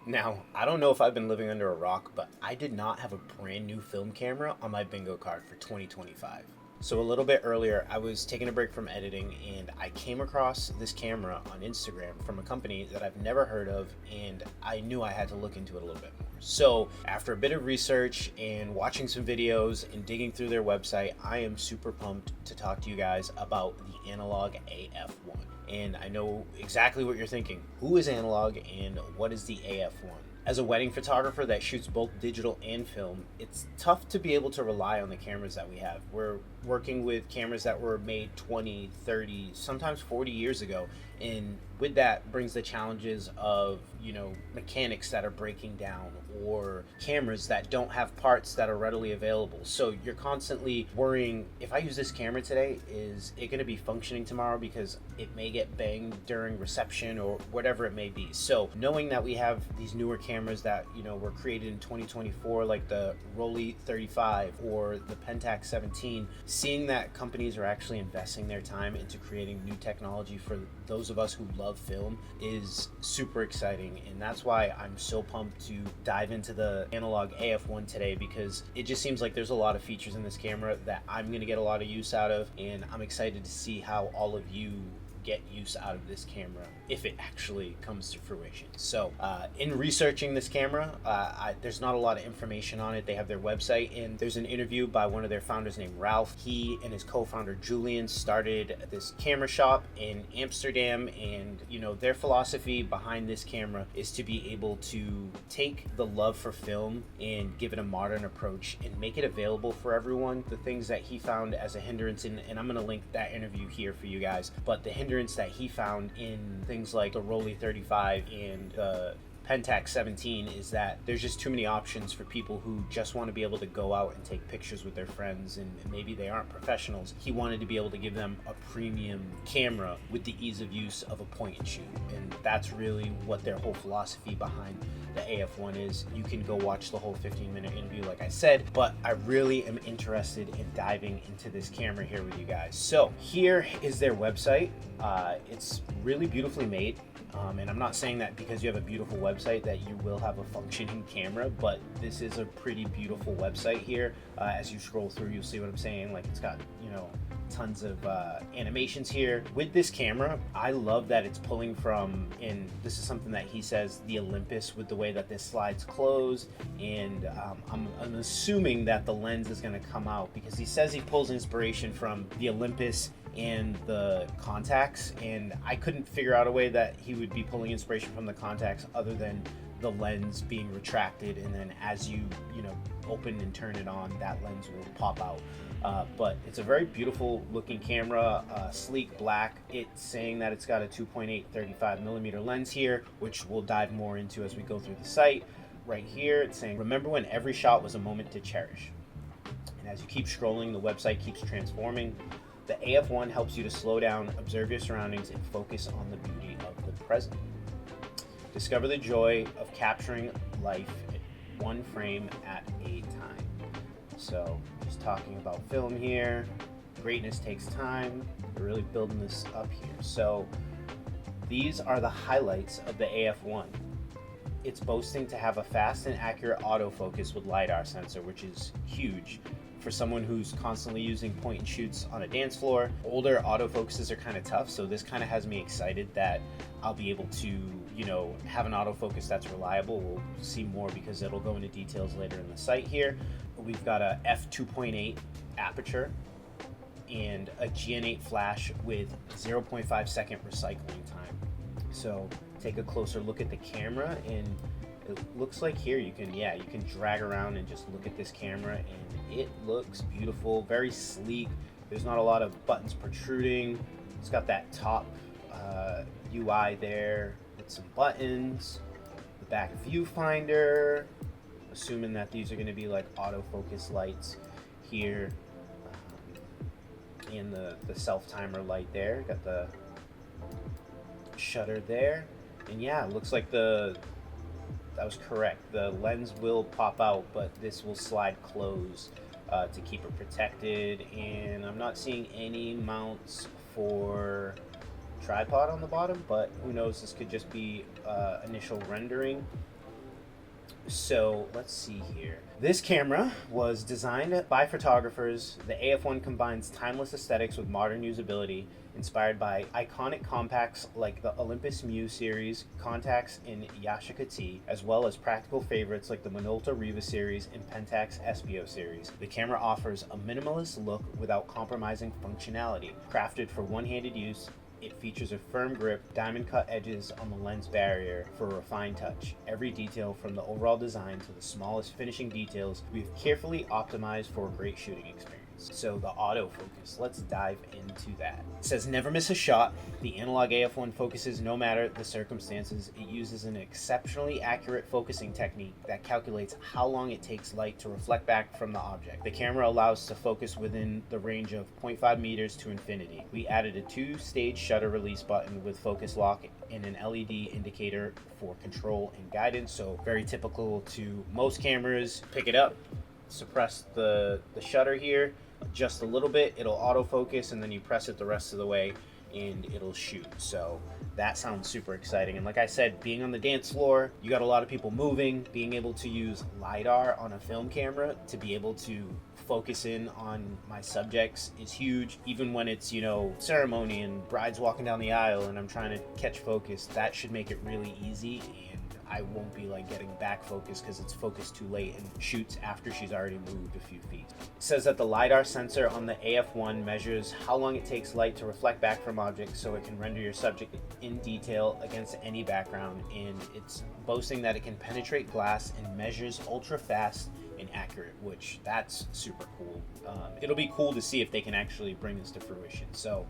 Now, I don't know if I've been living under a rock, but I did not have a brand new film camera on my bingo card for 2025. So a little bit earlier, I was taking a break from editing and I came across this camera on Instagram from a company that I've never heard of, and I knew I had to look into it a little bit more. So after a bit of research and watching some videos and digging through their website, I am super pumped to talk to you guys about the Analogue AF-1. And I know exactly what you're thinking. Who is Analogue and what is the AF-1? As a wedding photographer that shoots both digital and film, it's tough to be able to rely on the cameras that we have. We're working with cameras that were made 20, 30, sometimes 40 years ago. And with that brings the challenges of, mechanics that are breaking down or cameras that don't have parts that are readily available. So you're constantly worrying, if I use this camera today, is it going to be functioning tomorrow because it may get banged during reception or whatever it may be. So knowing that we have these newer cameras that, were created in 2024, like the Rollei 35 or the Pentax 17, seeing that companies are actually investing their time into creating new technology for those of us who love film is super exciting. And that's why I'm so pumped to dive into the Analogue AF-1 today, because it just seems like there's a lot of features in this camera that I'm going to get a lot of use out of, and I'm excited to see how all of you get use out of this camera if it actually comes to fruition. So in researching this camera, there's not a lot of information on it. They have their website, and there's an interview by one of their founders named Ralph. He and his co-founder Julian started this camera shop in Amsterdam, and their philosophy behind this camera is to be able to take the love for film and give it a modern approach and make it available for everyone. The things that he found as a hindrance, and I'm going to link that interview here for you guys, but the hindrance that he found in things like the Rollei 35 and the Pentax 17 is that there's just too many options for people who just want to be able to go out and take pictures with their friends, and maybe they aren't professionals. He wanted to be able to give them a premium camera with the ease of use of a point and shoot, and that's really what their whole philosophy behind the AF-1 is. You can go watch the whole 15-minute interview like I said, but I really am interested in diving into this camera here with you guys. So here is their website. It's really beautifully made. And I'm not saying that because you have a beautiful website that you will have a functioning camera, but this is a pretty beautiful website here. As you scroll through, you'll see what I'm saying. Like, it's got, tons of animations here. With this camera, I love that it's pulling from, and this is something that he says, the Olympus, with the way that this slides closed. And I'm assuming that the lens is going to come out, because he says he pulls inspiration from the Olympus and the contacts, and I couldn't figure out a way that he would be pulling inspiration from the contacts other than the lens being retracted, and then as you open and turn it on, that lens will pop out. But it's a very beautiful looking camera, sleek black. It's saying that it's got a 2.8 35mm lens here, which we'll dive more into as we go through the site. Right here it's saying, remember when every shot was a moment to cherish. And as you keep scrolling, the website keeps transforming. The AF-1 helps you to slow down, observe your surroundings, and focus on the beauty of the present. Discover the joy of capturing life one frame at a time. So, just talking about film here. Greatness takes time. We're really building this up here. So, these are the highlights of the AF-1. It's boasting to have a fast and accurate autofocus with LiDAR sensor, which is huge for someone who's constantly using point and shoots on a dance floor. Older autofocuses are kind of tough, so this kind of has me excited that I'll be able to, have an autofocus that's reliable. We'll see more because it'll go into details later in the site here. We've got a f2.8 aperture and a GN8 flash with 0.5 second recycling time. So take a closer look at the camera, and it looks like here you can drag around and just look at this camera, and it looks beautiful, very sleek. There's not a lot of buttons protruding. It's got that top UI there with some buttons, the back viewfinder, assuming that these are going to be like autofocus lights here, and the self-timer light there. Got the shutter there, and yeah, it looks like that was correct. The lens will pop out, but this will slide closed to keep it protected. And I'm not seeing any mounts for tripod on the bottom, but who knows, this could just be initial rendering. So let's see here. This camera was designed by photographers. The AF-1 combines timeless aesthetics with modern usability, inspired by iconic compacts like the Olympus Muse series, Contax in Yashica T, as well as practical favorites like the Minolta Riva series and Pentax Espio series. The camera offers a minimalist look without compromising functionality. Crafted for one-handed use, it features a firm grip, diamond-cut edges on the lens barrier for a refined touch. Every detail from the overall design to the smallest finishing details, we've carefully optimized for a great shooting experience. So the autofocus, let's dive into that. It says never miss a shot. The Analogue AF-1 focuses no matter the circumstances. It uses an exceptionally accurate focusing technique that calculates how long it takes light to reflect back from the object. The camera allows to focus within the range of 0.5 meters to infinity. We added a 2-stage shutter release button with focus lock and an LED indicator for control and guidance. So very typical to most cameras. Pick it up, suppress the shutter here, just a little bit, it'll autofocus, and then you press it the rest of the way and it'll shoot. So that sounds super exciting. And like I said, being on the dance floor, you got a lot of people moving. Being able to use LiDAR on a film camera to be able to focus in on my subjects is huge. Even when it's, ceremony and bride's walking down the aisle and I'm trying to catch focus, that should make it really easy, and I won't be getting back focused because it's focused too late and shoots after she's already moved a few feet. It says that the LiDAR sensor on the AF-1 measures how long it takes light to reflect back from objects so it can render your subject in detail against any background, and it's boasting that it can penetrate glass and measures ultra fast and accurate, which that's super cool. It'll be cool to see if they can actually bring this to fruition. So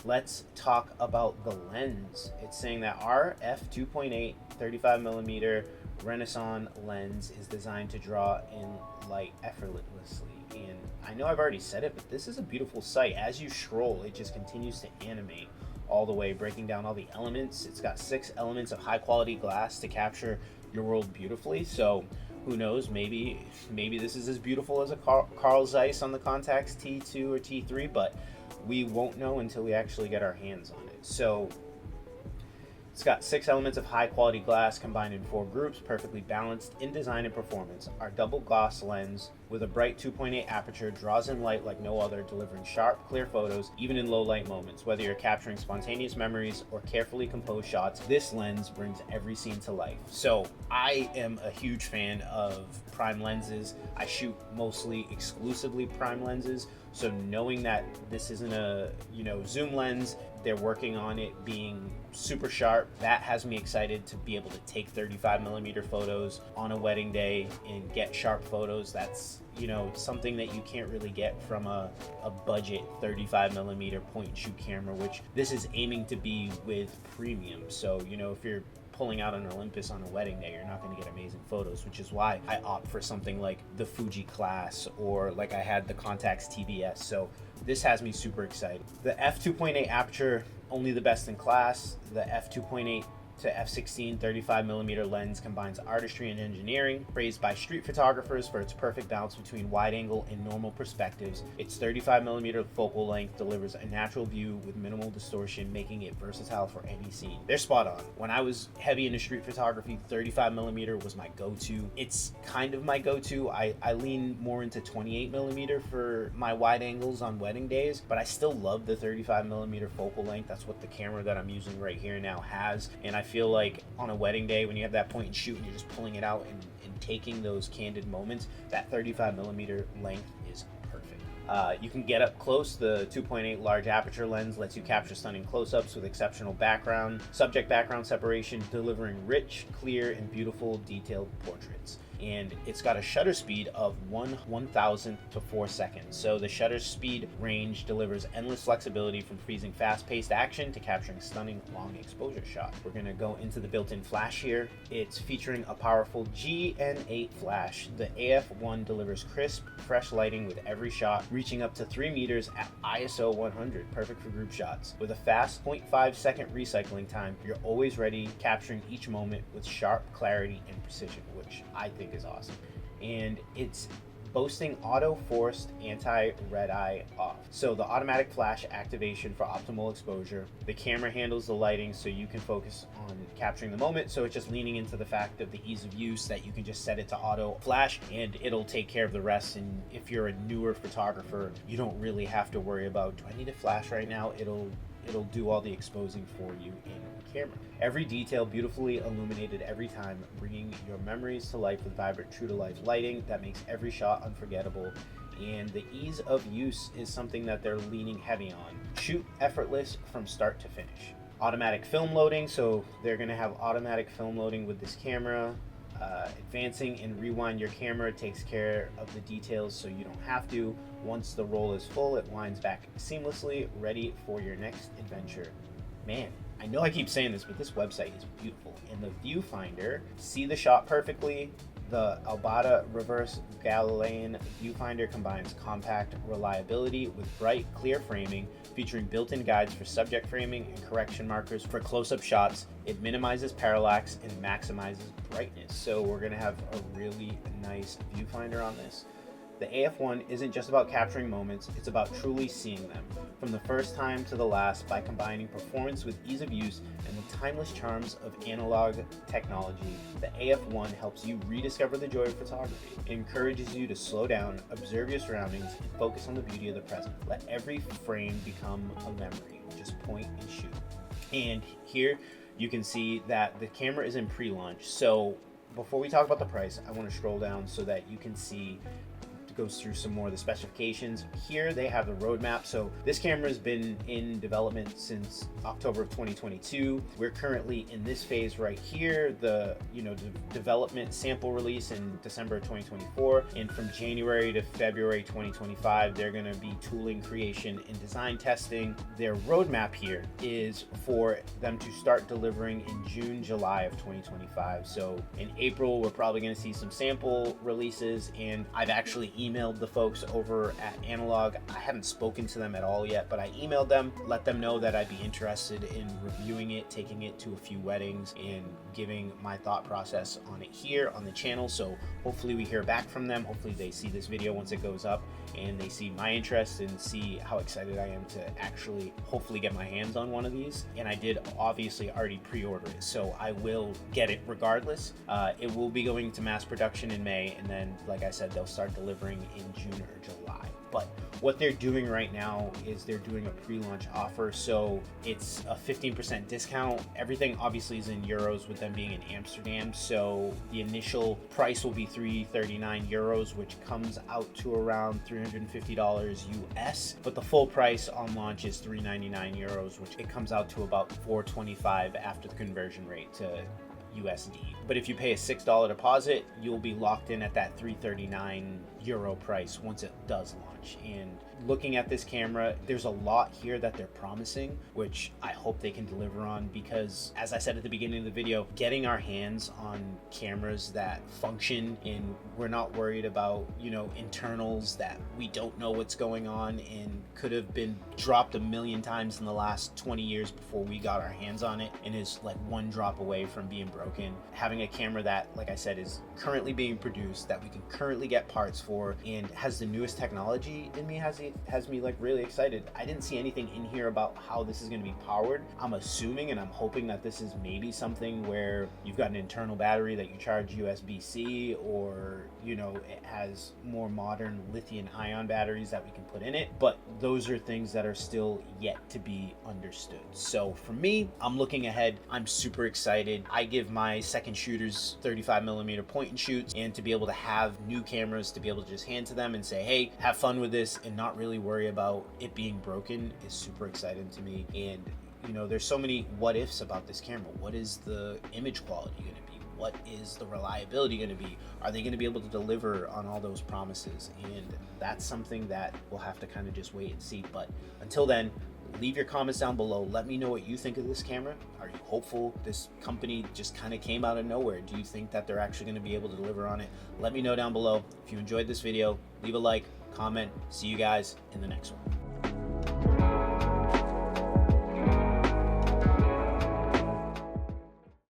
let's talk about the lens. It's saying that our f2.8 35mm Renaissance lens is designed to draw in light effortlessly. And I know I've already said it, but this is a beautiful sight. As you scroll, it just continues to animate all the way, breaking down all the elements. It's got 6 elements of high quality glass to capture your world beautifully. So who knows, maybe this is as beautiful as a Carl Zeiss on the Contax T2 or T3, but we won't know until we actually get our hands on it. So it's got 6 elements of high quality glass combined in 4 groups, perfectly balanced in design and performance. Our double gloss lens with a bright 2.8 aperture draws in light like no other, delivering sharp, clear photos even in low light moments. Whether you're capturing spontaneous memories or carefully composed shots, this lens brings every scene to life. So I am a huge fan of prime lenses. I shoot mostly exclusively prime lenses. So knowing that this isn't a zoom lens, they're working on it being super sharp, that has me excited to be able to take 35mm photos on a wedding day and get sharp photos. That's something that you can't really get from a budget 35mm point and shoot camera, which this is aiming to be with premium. So if you're pulling out an Olympus on a wedding day, you're not going to get amazing photos, which is why I opt for something like the Fuji class, or like I had the Contax TBS. So this has me super excited. The f2.8 aperture, only the best in class. The f2.8 to f16 35mm lens combines artistry and engineering, praised by street photographers for its perfect balance between wide angle and normal perspectives. Its 35mm focal length delivers a natural view with minimal distortion, making it versatile for any scene. They're spot on. When I was heavy into street photography, 35mm was my go-to. It's kind of my go-to. I lean more into 28mm for my wide angles on wedding days, but I still love the 35mm focal length. That's what the camera that I'm using right here now has, and I feel like on a wedding day when you have that point and shoot and you're just pulling it out and taking those candid moments, that 35mm length is perfect. You can get up close. The 2.8 large aperture lens lets you capture stunning close-ups with exceptional subject background separation, delivering rich, clear, and beautiful detailed portraits. And it's got a shutter speed of 1/1000th to 4 seconds. So the shutter speed range delivers endless flexibility from freezing fast-paced action to capturing stunning long exposure shots. We're going to go into the built-in flash here. It's featuring a powerful GN8 flash. The AF-1 delivers crisp, fresh lighting with every shot, reaching up to 3 meters at ISO 100, perfect for group shots. With a fast 0.5-second recycling time, you're always ready, capturing each moment with sharp clarity and precision, which I think is awesome. And it's boasting auto forced anti-red eye off. So the automatic flash activation for optimal exposure. The camera handles the lighting so you can focus on capturing the moment. So it's just leaning into the fact of the ease of use that you can just set it to auto flash and it'll take care of the rest. And if you're a newer photographer, you don't really have to worry about, do I need a flash right now? It'll do all the exposing for you in camera. Every detail beautifully illuminated every time, bringing your memories to life with vibrant, true-to-life lighting that makes every shot unforgettable. And the ease of use is something that they're leaning heavy on. Shoot effortless from start to finish. Automatic film loading, so they're going to have automatic film loading with this camera. Advancing and rewind your camera takes care of the details so you don't have to. Once the roll is full, it winds back seamlessly, ready for your next adventure. Man, I know I keep saying this, but this website is beautiful. In the viewfinder, see the shot perfectly. The Albada reverse Galilean viewfinder combines compact reliability with bright, clear framing, featuring built-in guides for subject framing and correction markers for close-up shots. It minimizes parallax and maximizes brightness. So we're going to have a really nice viewfinder on this. The AF-1 isn't just about capturing moments, it's about truly seeing them, from the first time to the last, by combining performance with ease of use and the timeless charms of analog technology. The AF-1 helps you rediscover the joy of photography. It encourages you to slow down, observe your surroundings, and focus on the beauty of the present. Let every frame become a memory. Just point and shoot. And here you can see that the camera is in pre-launch. So before we talk about the price, I want to scroll down so that you can see, goes through some more of the specifications. Here they have the roadmap. So this camera has been in development since October of 2022. We're currently in this phase right here, the development sample release in December of 2024, and from January to February 2025 they're going to be tooling creation and design testing. Their roadmap here is for them to start delivering in June, July of 2025. So in April we're probably going to see some sample releases, and I've actually emailed the folks over at Analogue. I haven't spoken to them at all yet, but I emailed them, let them know that I'd be interested in reviewing it, taking it to a few weddings, and giving my thought process on it here on the channel. So hopefully we hear back from them. Hopefully they see this video once it goes up and they see my interest and see how excited I am to actually hopefully get my hands on one of these. And I did obviously already pre-order it, so I will get it regardless. It will be going to mass production in May, and then like I said, they'll start delivering in June or July. But what they're doing right now is they're doing a pre-launch offer, so it's a 15% discount. Everything obviously is in euros with them being in Amsterdam, so the initial price will be 339 euros, which comes out to around $350 US, but the full price on launch is 399 euros, which it comes out to about 425 after the conversion rate to USD. But if you pay a $6 deposit, you'll be locked in at that 339 euro price once it does launch. And looking at this camera, there's a lot here that they're promising, which I hope they can deliver on, because as I said at the beginning of the video, getting our hands on cameras that function and we're not worried about, internals that we don't know what's going on and could have been dropped a million times in the last 20 years before we got our hands on it, and is like one drop away from being broken. Having a camera that, like I said, is currently being produced, that we can currently get parts for, and has the newest technology in me has me like really excited. I didn't see anything in here about how this is going to be powered. I'm assuming and I'm hoping that this is maybe something where you've got an internal battery that you charge USB-C, or it has more modern lithium-ion batteries that we can put in it. But those are things that are still yet to be understood. So for me, I'm looking ahead. I'm super excited. I give my second shooters 35mm point and shoots, and to be able to have new cameras to be able to just hand to them and say, hey, have fun with this, and not really worry about it being broken is super exciting to me. And there's so many what ifs about this camera. What is the image quality going to be? What is the reliability going to be? Are they going to be able to deliver on all those promises? And that's something that we'll have to kind of just wait and see. But until then, leave your comments down below. Let me know what you think of this camera. Are you hopeful this company just kind of came out of nowhere? Do you think that they're actually going to be able to deliver on it? Let me know down below. If you enjoyed this video, leave a like, comment. See you guys in the next one.